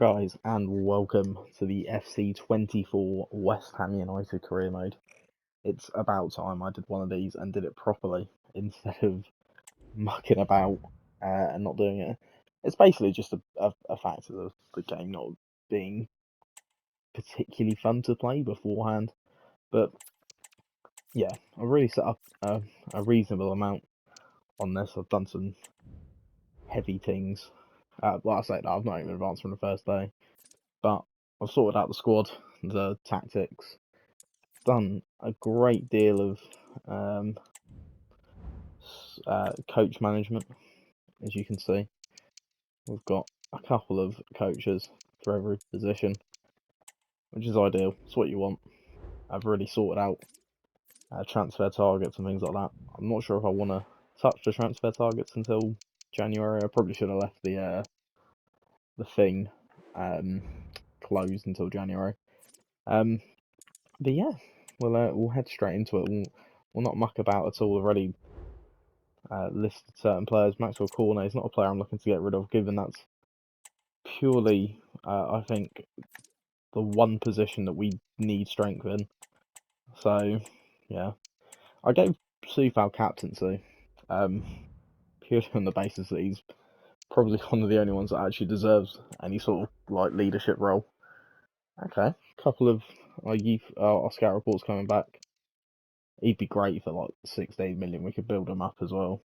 guys, and welcome to the FC24 West Ham United career mode. It's about time I did one of these and did it properly instead of mucking about and not doing it. It's basically just a fact of the game not being particularly fun to play beforehand. But yeah, I've really set up a reasonable amount on this. I've done some heavy things. Like I say, I've not even advanced from the first day. But I've sorted out the squad, the tactics, done a great deal of coach management, as you can see. We've got a couple of coaches for every position, which is ideal. It's what you want. I've really sorted out transfer targets and things like that. I'm not sure if I want to touch the transfer targets until January. I probably should have left the thing closed until January. But yeah, we'll head straight into it. We'll not muck about at all. I've already listed certain players. Maxwell Cornet is not a player I'm looking to get rid of, given that's purely, I think, the one position that we need strength in. So, yeah. I gave Soufal captaincy, purely on the basis that he's probably one of the only ones that actually deserves any sort of like leadership role. Okay, a couple of our scout reports coming back. He'd be great for like 16 million. We could build him up as well.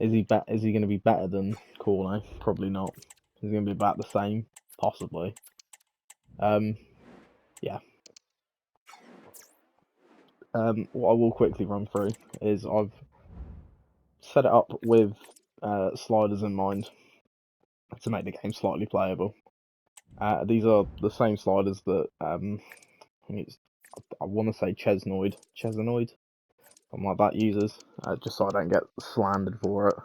Is he going to be better than Cornet? Probably not. Is he going to be about the same? Possibly. Yeah. What I will quickly run through is I've set it up with sliders in mind to make the game slightly playable. These are the same sliders that I want to say Chesnoid, something like that uses, just so I don't get slandered for it.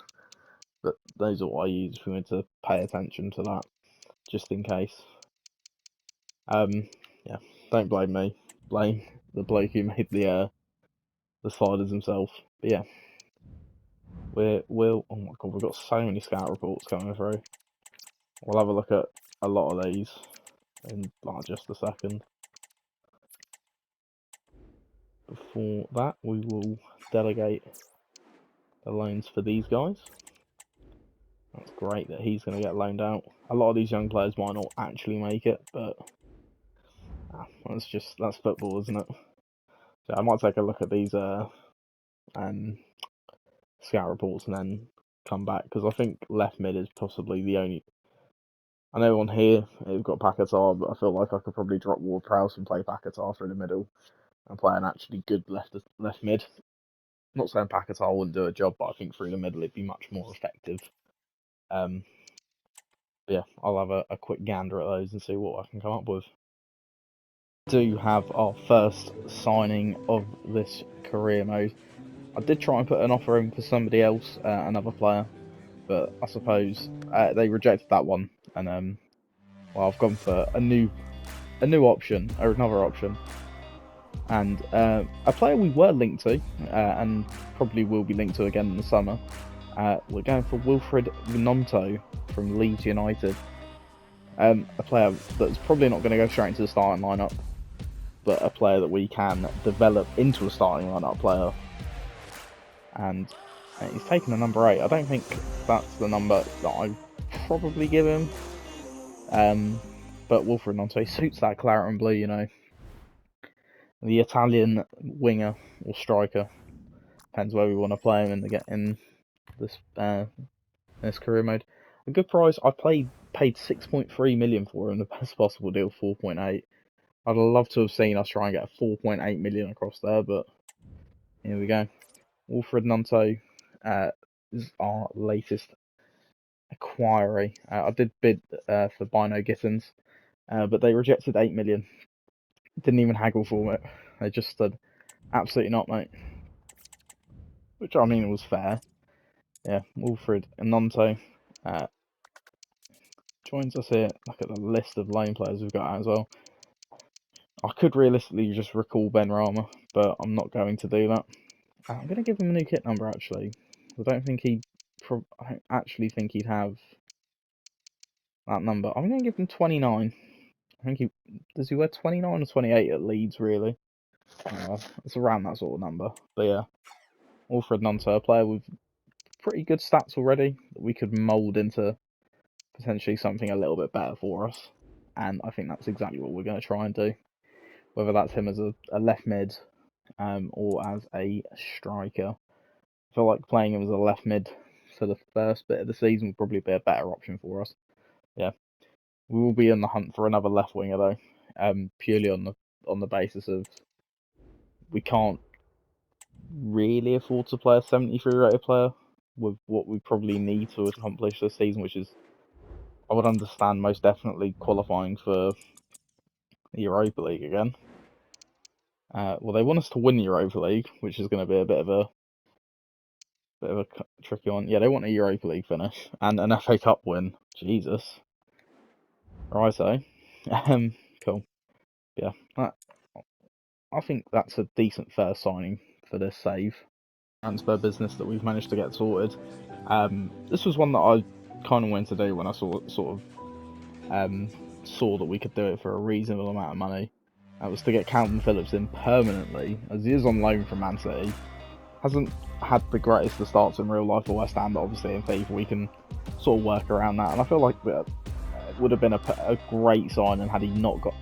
But those are what I use if you need to pay attention to that, just in case. Yeah, don't blame me. Blame the bloke who made the sliders himself. But yeah, we'll. Oh my god, we've got so many scout reports coming through. We'll have a look at a lot of these in like just a second. Before that, we will delegate the loans for these guys. That's great that he's going to get loaned out. A lot of these young players might not actually make it, but that's football, isn't it? So I might take a look at these scout reports and then come back, because I think left mid is possibly the only. I know on here we've got Paquetá, but I feel like I could probably drop Ward-Prowse and play Paquetá through the middle and play an actually good left mid. I'm not saying Paquetá wouldn't do a job, but I think through the middle it'd be much more effective. But yeah, I'll have a quick gander at those and see what I can come up with. We do have our first signing of this career mode. I did try and put an offer in for somebody else, another player, but I suppose they rejected that one, and well, I've gone for a new option, or another option, and a player we were linked to, and probably will be linked to again in the summer. We're going for Wilfried Gnonto from Leeds United, a player that's probably not going to go straight into the starting lineup, but a player that we can develop into a starting lineup player. And he's taken the number 8. I don't think that's the number that I probably give him. But Wilfried Gnonto suits that claret and blue, you know. The Italian winger or striker, depends where we want to play him in this career mode. A good price. I paid 6.3 million for him. The best possible deal, 4.8. I'd love to have seen us try and get a 4.8 million across there, but here we go. Wilfried Gnonto is our latest acquiry. I did bid for Bino Gittins, but they rejected 8 million. Didn't even haggle for it. They just said, absolutely not, mate. Which, I mean, was fair. Yeah, Wilfried Gnonto joins us here. Look at the list of loan players we've got out as well. I could realistically just recall Benrahma, but I'm not going to do that. I'm going to give him a new kit number, actually. I don't actually think he'd have that number. I'm going to give him 29. I think does he wear 29 or 28 at Leeds, really? It's around that sort of number. But yeah, Alfred Nonto, a player with pretty good stats already that we could mould into potentially something a little bit better for us. And I think that's exactly what we're going to try and do. Whether that's him as a left mid or as a striker. I feel like playing him as a left mid for the first bit of the season would probably be a better option for us. Yeah. We will be in the hunt for another left winger though, purely on the basis of we can't really afford to play a 73 rated player with what we probably need to accomplish this season, which is, I would understand, most definitely qualifying for the Europa League again. Well, they want us to win the Europa League, which is going to be a bit of a tricky one. Yeah, they want a Europa League finish and an FA Cup win. Jesus. Righto. Cool. Yeah, I think that's a decent first signing for this save transfer business that we've managed to get sorted. This was one that I kind of wanted to do when I saw that we could do it for a reasonable amount of money. That was to get Kalvin Phillips in permanently, as he is on loan from Man City. Hasn't had the greatest of starts in real life for West Ham, but obviously in FIFA we can sort of work around that. And I feel like it would have been a great signing had he not gone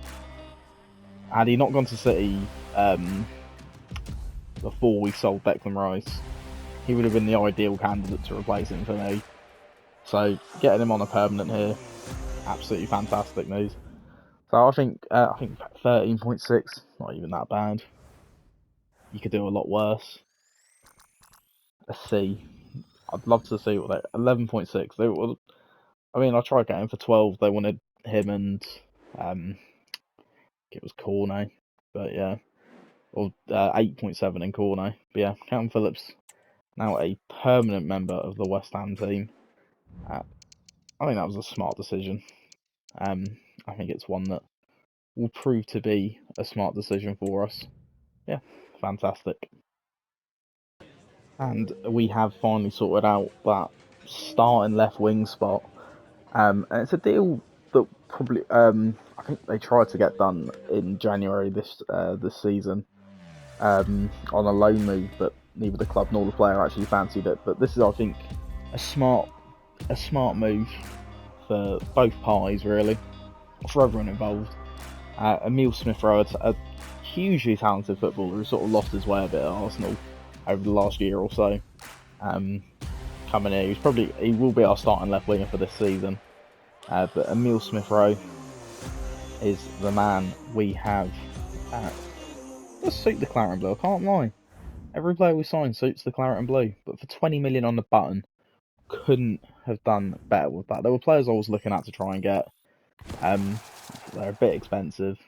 to City before we sold Declan Rice. He would have been the ideal candidate to replace him for me. So getting him on a permanent here, absolutely fantastic news. So I think 13.6, not even that bad. You could do a lot worse. Let's see. I'd love to see what they 11.6. They were. I mean, I tried getting for 12. They wanted him and it was Cornet, but yeah, or 8.7 in Cornet. But yeah, Kalvin Phillips now a permanent member of the West Ham team. I think that was a smart decision. I think it's one that will prove to be a smart decision for us. Yeah, fantastic. And we have finally sorted out that starting left wing spot. And it's a deal that probably I think they tried to get done in January this season on a loan move, but neither the club nor the player actually fancied it. But this is, I think, a smart move for both parties, really, for everyone involved. Emile Smith-Rowe, a hugely talented footballer who sort of lost his way a bit at Arsenal over the last year or so. Coming in, he will be our starting left winger for this season. But Emile Smith-Rowe is the man we have. Does suit the claret and blue, I can't lie. Every player we sign suits the claret and blue, but for 20 million on the button, couldn't have done better with that. There were players I was looking at to try and get. They're a bit expensive.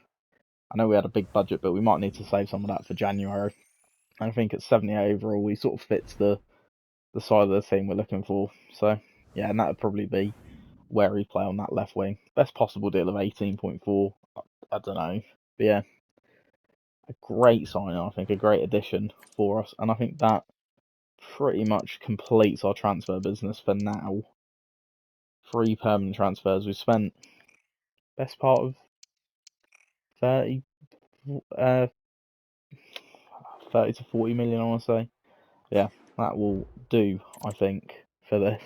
I know we had a big budget, but we might need to save some of that for January. And I think at 78 overall, we sort of fits the side of the team we're looking for. So yeah, and that would probably be where he'd play on that left wing. Best possible deal of 18.4. I don't know, but yeah, a great signing. I think a great addition for us, and I think that pretty much completes our transfer business for now. 3 permanent transfers. We've spent best part of 30 to 40 million, I want to say. Yeah, that will do, I think, for this.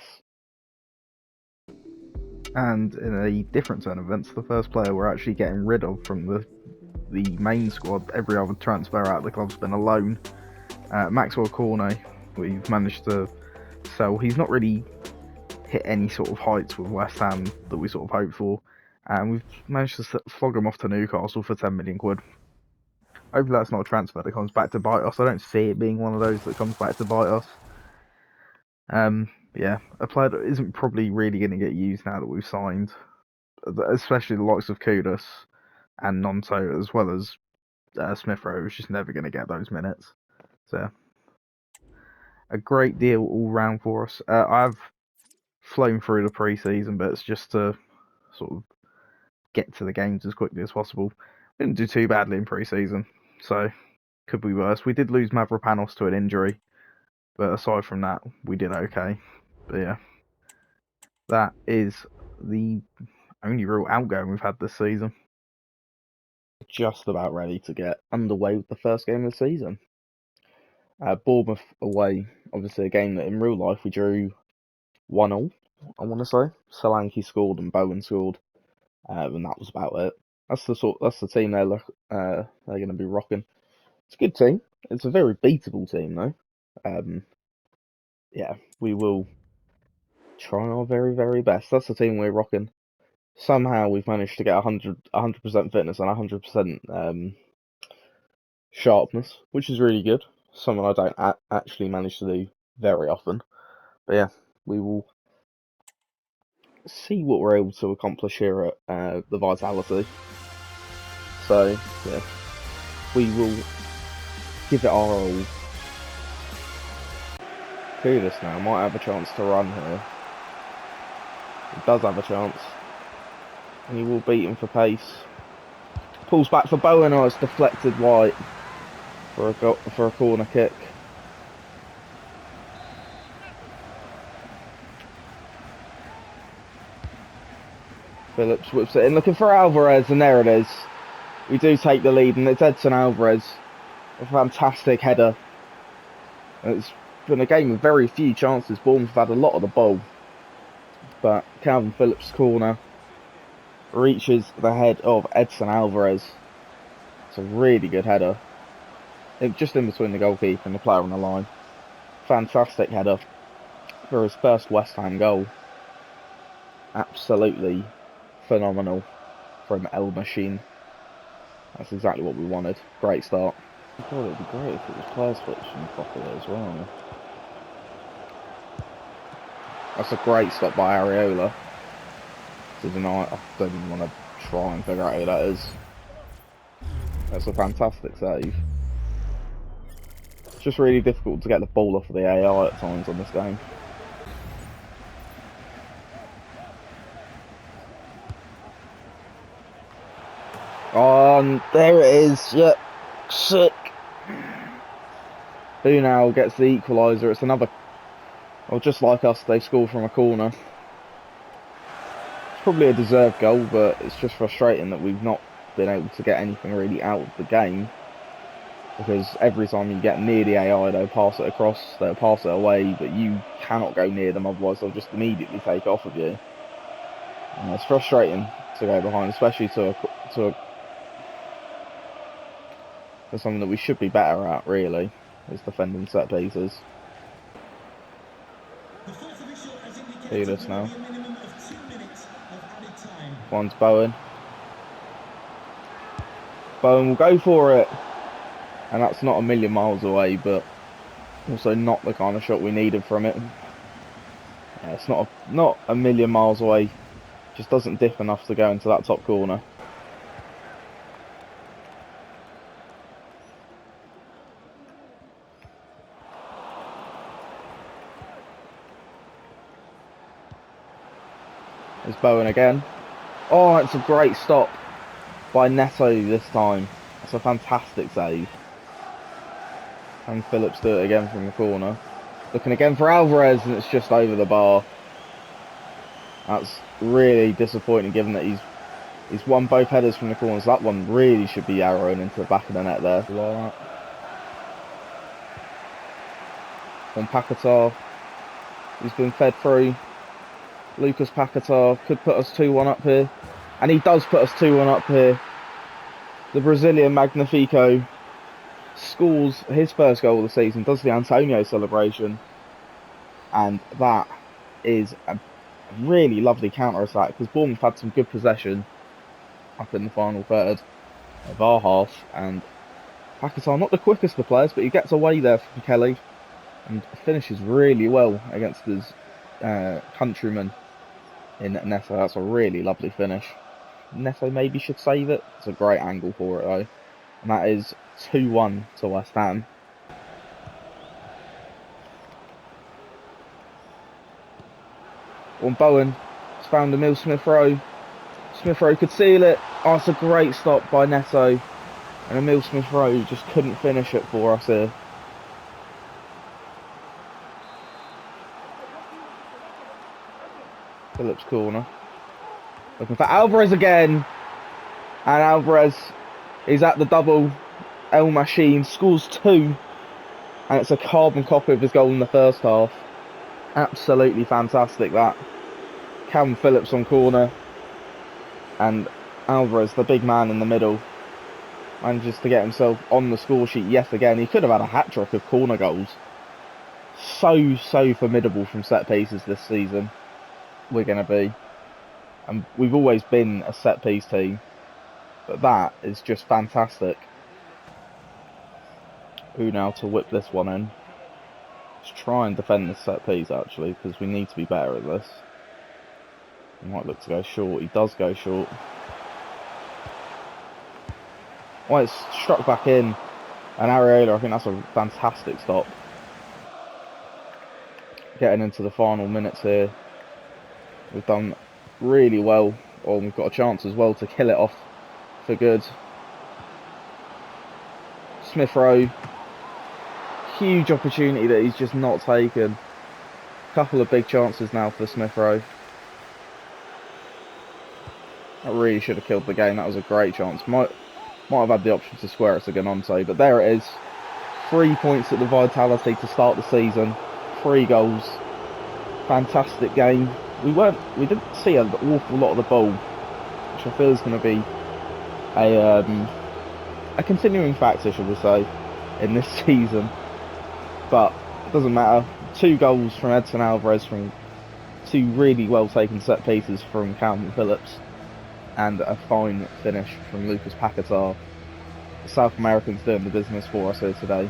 And in a different turn of events, the first player we're actually getting rid of from the main squad, every other transfer out of the club's been a loan. Maxwell Cornet, we've managed to sell. He's not really hit any sort of heights with West Ham that we sort of hoped for, and we've managed to flog him off to Newcastle for 10 million quid. Hopefully that's not a transfer that comes back to bite us. I don't see it being one of those that comes back to bite us. Yeah, a player that isn't probably really going to get used now that we've signed, especially the likes of Kudus and Nonto, as well as Smith-Rowe, is just never going to get those minutes. So, a great deal all round for us. I've flown through the pre-season, but it's just to sort of get to the games as quickly as possible. We didn't do too badly in pre-season, so could be worse. We did lose Mavropanos to an injury, but aside from that, we did okay. But yeah, that is the only real outgoing we've had this season. Just about ready to get underway with the first game of the season. Bournemouth away, obviously a game that in real life we drew 1-1, I want to say. Solanke scored and Bowen scored, and that was about it. That's the team they're going to be rocking. It's a good team. It's a very beatable team though. Yeah, we will try our very, very best. That's the team we're rocking. Somehow we've managed to get 100% fitness and 100% sharpness, which is really good. Something I don't actually manage to do very often. But yeah, we will see what we're able to accomplish here at the Vitality. So yeah, we will give it our all. Kudus now might have a chance to run here. He does have a chance. And he will beat him for pace. Pulls back for Bowen. Oh, it's deflected wide for a corner kick. Phillips whips it in, looking for Alvarez, and there it is. We do take the lead, and it's Edson Alvarez. A fantastic header. It's been a game with very few chances. Bournemouth have had a lot of the ball. But Calvin Phillips' corner reaches the head of Edson Alvarez. It's a really good header. Just in between the goalkeeper and the player on the line. Fantastic header for his first West Ham goal. Absolutely phenomenal from El Machine. That's exactly what we wanted. Great start. I thought it would be great if it was player switching properly as well. That's a great stop by Areola. I don't even want to try and figure out who that is. That's a fantastic save. It's just really difficult to get the ball off of the AI at times on this game. There it is. Yep. Sick. Who now gets the equaliser? It's another. Well, just like us, they score from a corner. It's probably a deserved goal, but it's just frustrating that we've not been able to get anything really out of the game. Because every time you get near the AI, they'll pass it across, they'll pass it away, but you cannot go near them, otherwise they'll just immediately take it off of you. And it's frustrating to go behind, especially to something that we should be better at, really, is defending set pieces. See this now. One's Bowen. Bowen will go for it. And that's not a million miles away, but also not the kind of shot we needed from it. Yeah, it's not a million miles away. Just doesn't dip enough to go into that top corner. There's Bowen again. Oh, it's a great stop by Neto this time. That's a fantastic save. And Phillips do it again from the corner. Looking again for Alvarez, and it's just over the bar. That's really disappointing, given that he's won both headers from the corners. That one really should be arrowing into the back of the net there. Like that. On Paquetá, he's been fed through. Lucas Paquetá could put us 2-1 up here. And he does put us 2-1 up here. The Brazilian Magnifico scores his first goal of the season, does the Antonio celebration. And that is a really lovely counter-attack, because Bournemouth had some good possession up in the final third of our half. And Paquetá, not the quickest of players, but he gets away there from Kelly and finishes really well against his countryman in Neto. That's a really lovely finish. Neto maybe should save it. It's a great angle for it though. And that is 2-1 to West Ham. On Bowen, has found Emile Smith-Rowe. Smith-Rowe could seal it. Oh, it's a great stop by Neto. And Emile Smith-Rowe just couldn't finish it for us here. Phillips corner. Looking for Alvarez again. And Alvarez is at the double. El Machine scores 2. And it's a carbon copy of his goal in the first half. Absolutely fantastic, that. Calvin Phillips on corner. And Alvarez, the big man in the middle, manages to get himself on the score sheet yet again. He could have had a hat-trick of corner goals. So formidable from set pieces this season. We're going to be. And we've always been a set-piece team. But that is just fantastic. Who now to whip this one in? Let's try and defend this set piece, actually, because we need to be better at this. He might look to go short. He does go short. Oh, it's struck back in. And Areola, I think that's a fantastic stop. Getting into the final minutes here. We've done really well. Or we've got a chance as well to kill it off for good. Smith Rowe. Huge opportunity that he's just not taken. Couple of big chances now for Smith Rowe. That really should have killed the game. That was a great chance. Might have had the option to square it to Ganonto, but there it is. 3 points at the Vitality to start the season. 3 goals. Fantastic game. We didn't see an awful lot of the ball, which I feel is going to be a continuing factor, should we say, in this season. But it doesn't matter. 2 goals from Edson Alvarez from 2 really well taken set pieces from Calvin Phillips, and a fine finish from Lucas Paquetá. The South Americans doing the business for us here today,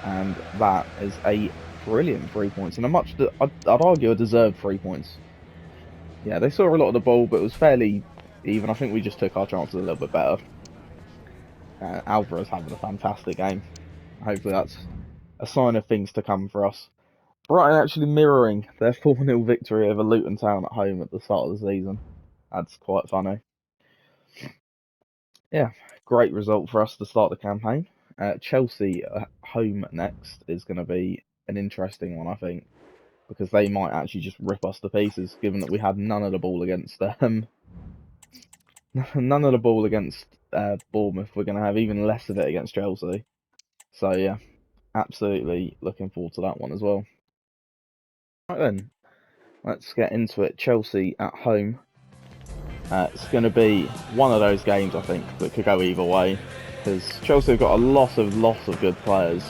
and that is a brilliant 3 points, and I'd argue a deserved 3 points. Yeah, they saw a lot of the ball, but it was fairly even. I think we just took our chances a little bit better. Alvarez having a fantastic game. Hopefully that's a sign of things to come for us. Brighton actually mirroring their 4-0 victory over Luton Town at home at the start of the season. That's quite funny. Yeah, great result for us to start the campaign. Chelsea at home next is going to be an interesting one, I think, because they might actually just rip us to pieces, given that we had none of the ball against Bournemouth. We're going to have even less of it against Chelsea. So yeah, absolutely looking forward to that one as well. Right then, let's get into it. Chelsea at home. It's going to be one of those games, I think, that could go either way, because Chelsea have got a lot of good players,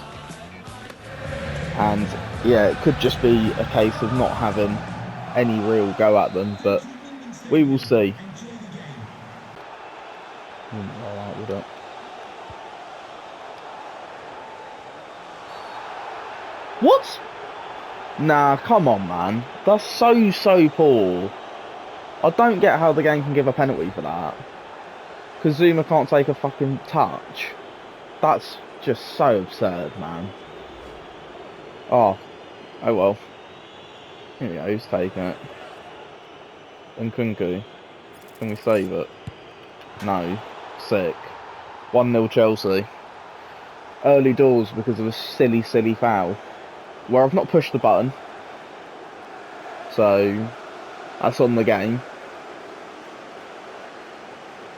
and yeah, it could just be a case of not having any real go at them, but we will see. What? Nah, come on, man. That's so poor. I don't get how the game can give a penalty for that. Because Zuma can't take a fucking touch. That's just so absurd, man. Oh well. Here we go, who's taking it? Nkunku. Can we save it? No. Sick. 1-0 Chelsea. Early doors because of a silly foul. Where I've not pushed the button. So, that's on the game.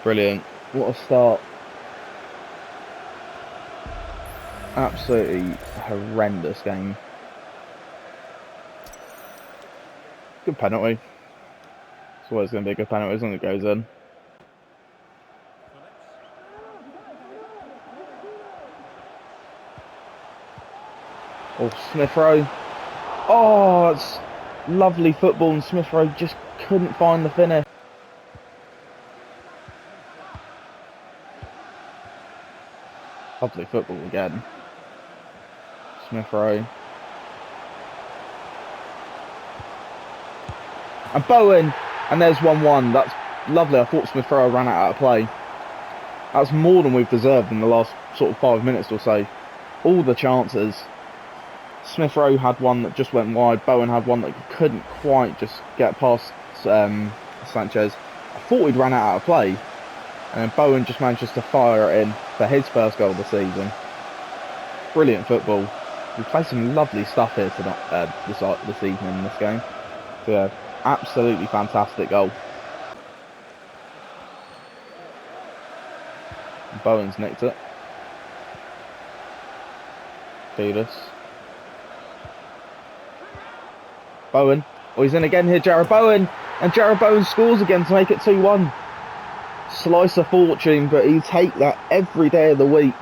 Brilliant. What a start. Absolutely horrendous game. Good penalty. It's always going to be a good penalty as long as it goes in. Oh, Smith Rowe. Oh, it's lovely football, and Smith Rowe just couldn't find the finish. Lovely football again. Smith Rowe. And Bowen. And there's 1-1. That's lovely. I thought Smith Rowe ran out of play. That's more than we've deserved in the last sort of 5 minutes or so. All the chances. Smith Rowe had one that just went wide. Bowen had one that couldn't quite just get past Sanchez. I thought he'd ran out of play. And then Bowen just manages to fire it in for his first goal of the season. Brilliant football. We played some lovely stuff here tonight, this evening in this game. So yeah, absolutely fantastic goal. Bowen's nicked it. Kudus. Bowen. Oh, he's in again here, Jarrod Bowen. And Jarrod Bowen scores again to make it 2-1. Slice of fortune, but you take that every day of the week.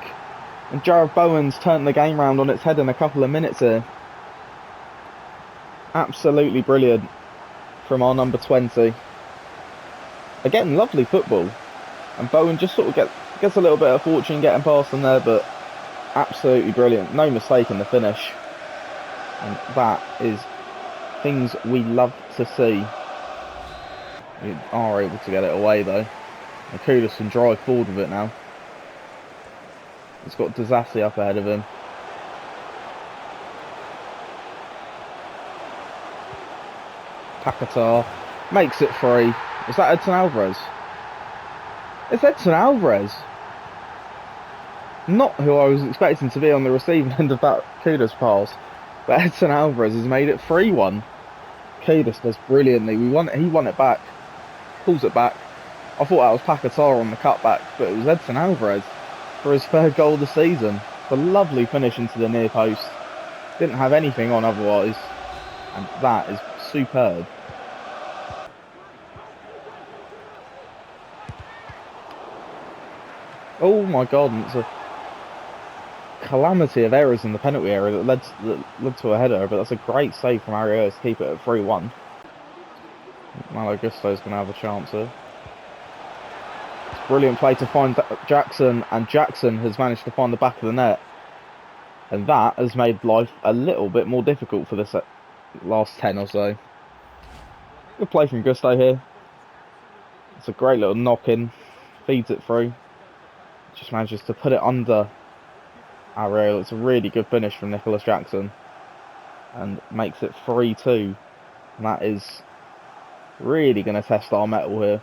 And Jarrod Bowen's turned the game round on its head in a couple of minutes here. Absolutely brilliant from our number 20. Again, lovely football. And Bowen just sort of gets a little bit of fortune getting past them there, but absolutely brilliant. No mistake in the finish. And that is things we love to see. We are able to get it away though. And Kudus can drive forward with it now. He's got Disasi up ahead of him. Paquetá makes it free. Is that Edson Alvarez? It's Edson Alvarez. Not who I was expecting to be on the receiving end of that Kudus pass. But Edson Alvarez has made it 3-1. Kudus does brilliantly. He won it back. Pulls it back. I thought that was Paquetá on the cutback, but it was Edson Alvarez for his third goal of the season. It's a lovely finish into the near post. Didn't have anything on otherwise. And that is superb. Oh my god, and it's a calamity of errors in the penalty area that led to a header, but that's a great save from Arias to keep it at 3-1. Malo Gusto's going to have a chance here. It's brilliant play to find Jackson, and Jackson has managed to find the back of the net. And that has made life a little bit more difficult for the last 10 or so. Good play from Gusto here. It's a great little knock-in. Feeds it through. Just manages to put it under Ariel. It's a really good finish from Nicholas Jackson. And makes it 3-2. And that is really going to test our mettle here.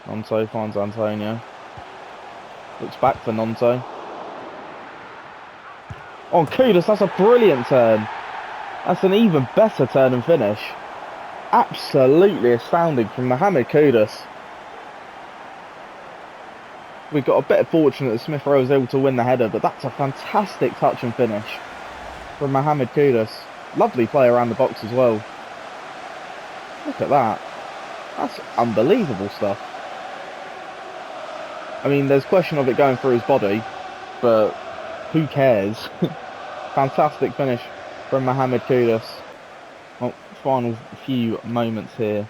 Nonto finds Antonio. Looks back for Nonto. Oh, Kudus, that's a brilliant turn. That's an even better turn and finish. Absolutely astounding from Mohamed Kudus. We've got a bit of fortune that Smith Rowe was able to win the header, but that's a fantastic touch and finish from Mohamed Kudus. Lovely play around the box as well. Look at that. That's unbelievable stuff. I mean, there's question of it going through his body, but who cares? Fantastic finish from Mohamed Kudus. Well, final few moments here.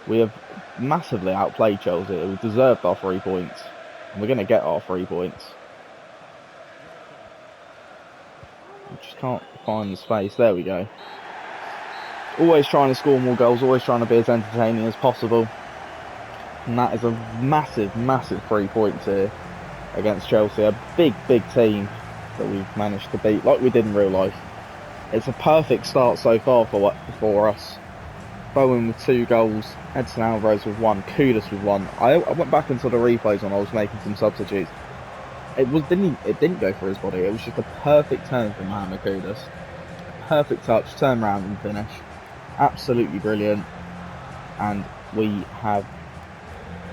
We have massively outplayed Chelsea. We deserved our 3 points. And we're going to get our 3 points. We just can't find the space. There we go. Always trying to score more goals. Always trying to be as entertaining as possible. And that is a massive, massive 3 points here against Chelsea. A big, big team that we've managed to beat like we did in real life. It's a perfect start so far for us. Bowen with 2 goals, Edson Alvarez with 1, Kudus with 1. I went back into the replays when I was making some substitutes. It didn't go for his body. It was just a perfect turn from Mohamed Kudus. Perfect touch, turn round and finish. Absolutely brilliant. And we have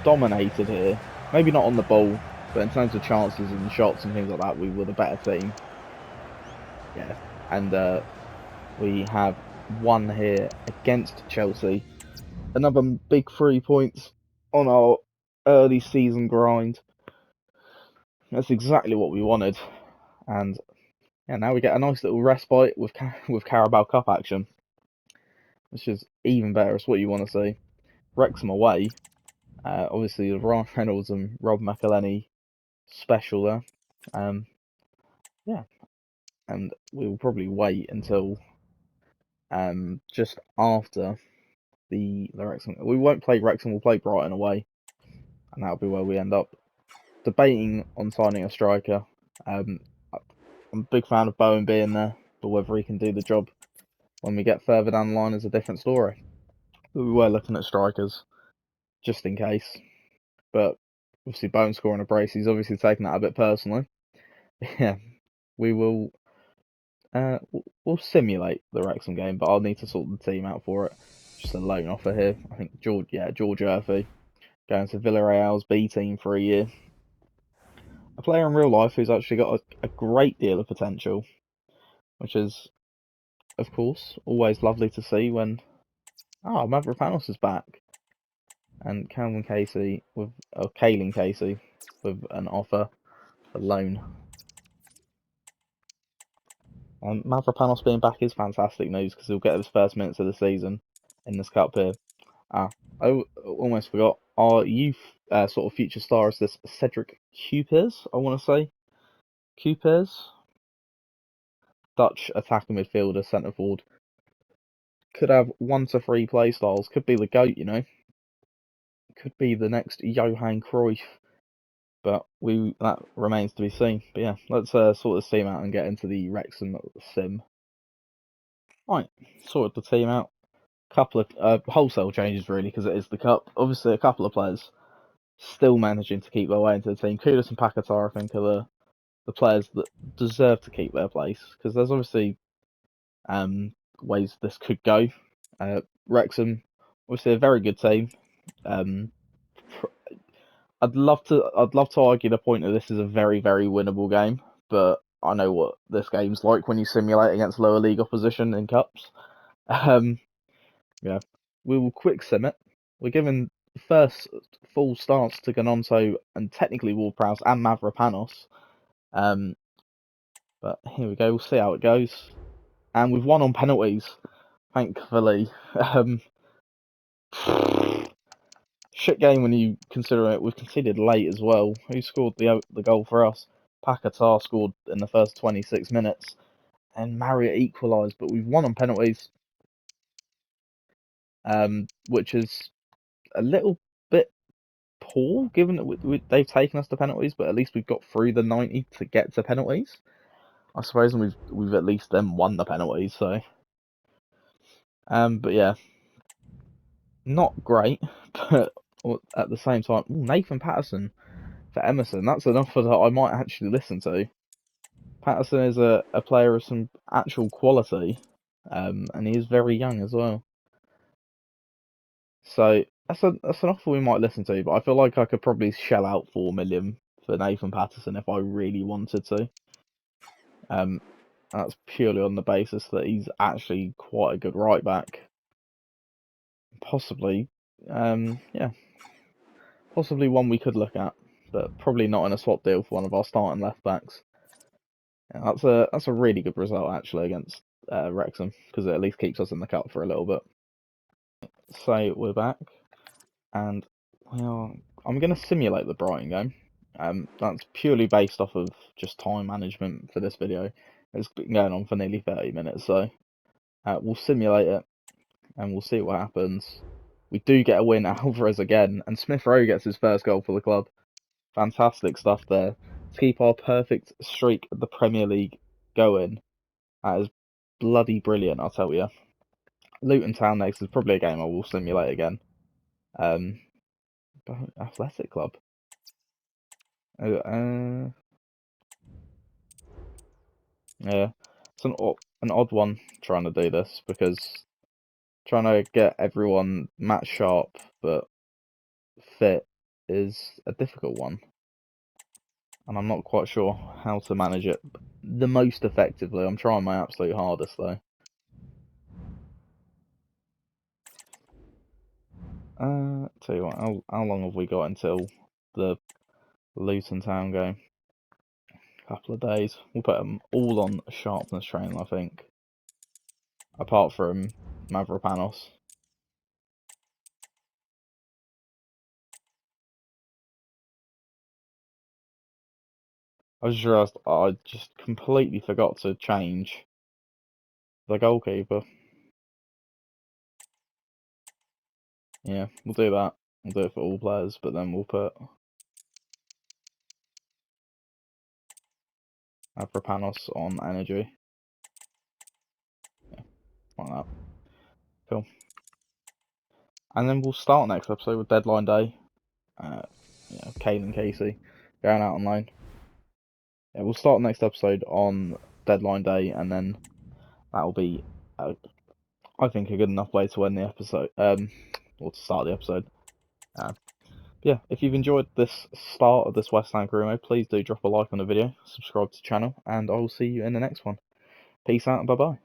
dominated here. Maybe not on the ball, but in terms of chances and shots and things like that, we were the better team. Yeah, and we have won here against Chelsea. Another big 3 points on our early season grind. That's exactly what we wanted. And yeah, now we get a nice little respite with Carabao Cup action, which is even better. It's what you want to see. Wrexham away. Obviously, the Ryan Reynolds and Rob McElhenney special there. Yeah, and we will probably wait until just after the Wrexham. We won't play Wrexham. We'll play Brighton away, and that'll be where we end up. Debating on signing a striker. I'm a big fan of Bowen being there, but whether he can do the job when we get further down the line is a different story. But we were looking at strikers, just in case. But obviously Bowen scoring a brace, he's obviously taking that a bit personally. Yeah, we will. We'll simulate the Wrexham game, but I'll need to sort the team out for it. just a loan offer here. I think George Urphy going to Villarreal's B team for a year. A player in real life who's actually got a great deal of potential, which is, of course, always lovely to see when Mavropanos is back, and Calvin Casey Kaelan Casey with an offer for loan. Mavropanos being back is fantastic news because he'll get his first minutes of the season in this cup here. I almost forgot. Our youth sort of future star is this Cedric Cupers, I want to say. Cupers? Dutch attacking midfielder, centre forward. Could have 1 to 3 play styles. Could be the GOAT, you know. Could be the next Johan Cruyff. But that remains to be seen. But yeah, let's sort this team out and get into the Wrexham sim. Right, sorted the team out. Couple of wholesale changes really, because it is the cup. Obviously, a couple of players still managing to keep their way into the team. Kudus and Paquetá, I think, are the players that deserve to keep their place, because there's obviously ways this could go. Wrexham, obviously a very good team. I'd love to argue the point that this is a very, very winnable game, but I know what this game's like when you simulate against lower league opposition in cups. Yeah, we will quick sim it. We're giving first full starts to Gnonto and technically Ward-Prowse and Mavropanos. But here we go. We'll see how it goes. And we've won on penalties, thankfully. Shit game when you consider it. We've conceded late as well. Who scored the goal for us? Paquetá scored in the first 26 minutes, and Marriott equalised. But we've won on penalties, which is a little bit poor, given that they've taken us to penalties. But at least we've got through the 90 to get to penalties, I suppose, and we've at least then won the penalties. So, but yeah, not great, but at the same time, Nathan Patterson for Emerson, that's an offer that I might actually listen to. Patterson is a player of some actual quality, and he is very young as well. So that's an offer we might listen to, but I feel like I could probably shell out 4 million for Nathan Patterson if I really wanted to. That's purely on the basis that he's actually quite a good right back. Possibly, possibly one we could look at, but probably not in a swap deal for one of our starting left backs. Yeah, that's a really good result actually against Wrexham, because it at least keeps us in the cup for a little bit. So we're back, and I'm going to simulate the Brighton game. That's purely based off of just time management for this video. It's been going on for nearly 30 minutes, so we'll simulate it and we'll see what happens. We do get a win, Alvarez again, and Smith Rowe gets his first goal for the club. Fantastic stuff there to keep our perfect streak of the Premier League going. That is bloody brilliant, I'll tell you. Luton Town next is probably a game I will simulate again. Athletic Club. Yeah, it's an odd one trying to do this, because trying to get everyone match sharp but fit is a difficult one, and I'm not quite sure how to manage it the most effectively. I'm trying my absolute hardest though. Tell you what, how long have we got until the Luton Town game? A couple of days. We'll put them all on sharpness training, I think. Apart from Mavropanos. I just realised I just completely forgot to change the goalkeeper. Yeah, we'll do that. We'll do it for all players, but then we'll put Mavropanos on energy. Yeah, like that. Cool. And then we'll start next episode with Deadline Day. Kaelan Casey going out on loan. Yeah, we'll start next episode on Deadline Day, and then that'll be I think a good enough way to end the episode, or to start the episode. Yeah, if you've enjoyed this start of this West Ham career mode, please do drop a like on the video, subscribe to the channel, and I will see you in the next one. Peace out and bye bye.